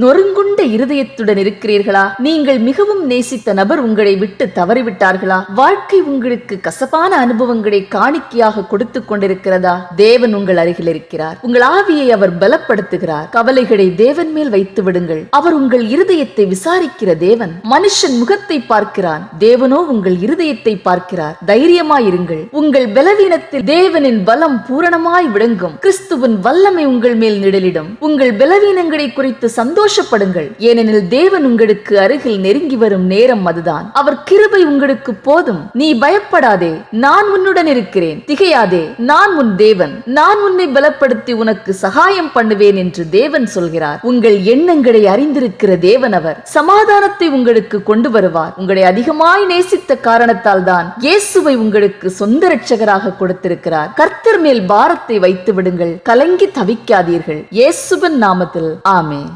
நொறுங்குண்ட இருதயத்துடன் இருக்கிறீர்களா? நீங்கள் மிகவும் நேசித்த நபர் உங்களை விட்டு தவறிவிட்டார்களா? வாழ்க்கை உங்களுக்கு கசப்பான அனுபவங்களை காணிக்கையாக கொடுத்து கொண்டிருக்கிறதா? தேவன் உங்கள் அருகில் இருக்கிறார். உங்கள் ஆவியை அவர் பலப்படுத்துகிறார். கவலைகளை தேவன் மேல் வைத்து விடுங்கள். அவர் உங்கள் இருதயத்தை விசாரிக்கிற தேவன். மனுஷன் முகத்தை பார்க்கிறான், தேவனோ உங்கள் இருதயத்தை பார்க்கிறார். தைரியமாயிருங்கள். உங்கள் பலவீனத்தில் தேவனின் பலம் பூரணமாய் விளங்கும். கிறிஸ்துவின் வல்லமை உங்கள் மேல் நிழலிடும். உங்கள் பலவீனங்களை குறித்து சந்தோஷப்படுங்கள், ஏனெனில் தேவன் உங்களுக்கு அருகில் நெருங்கி வரும் நேரம் அதுதான். அவர் கிருபை உங்களுக்கு போதும். நீ பயப்படாதே, நான் உன்னுடன் இருக்கிறேன். திகையாதே, நான் உன் தேவன். நான் உன்னை பலப்படுத்தி உனக்கு சகாயம் பண்ணுவேன் என்று தேவன் சொல்கிறார். உங்கள் எண்ணங்களை அறிந்திருக்கிற தேவன் அவர். சமாதானத்தை உங்களுக்கு கொண்டு வருவார். உங்களை அதிகமாய் நேசித்த காரணத்தால் தான் இயேசுவை உங்களுக்கு சொந்த இரட்சகராக கொடுத்திருக்கிறார். கர்த்தர் மேல் பாரத்தை வைத்து விடுங்கள். கலங்கி தவிக்காதீர்கள். இயேசுவின் நாமத்தில் ஆமென்.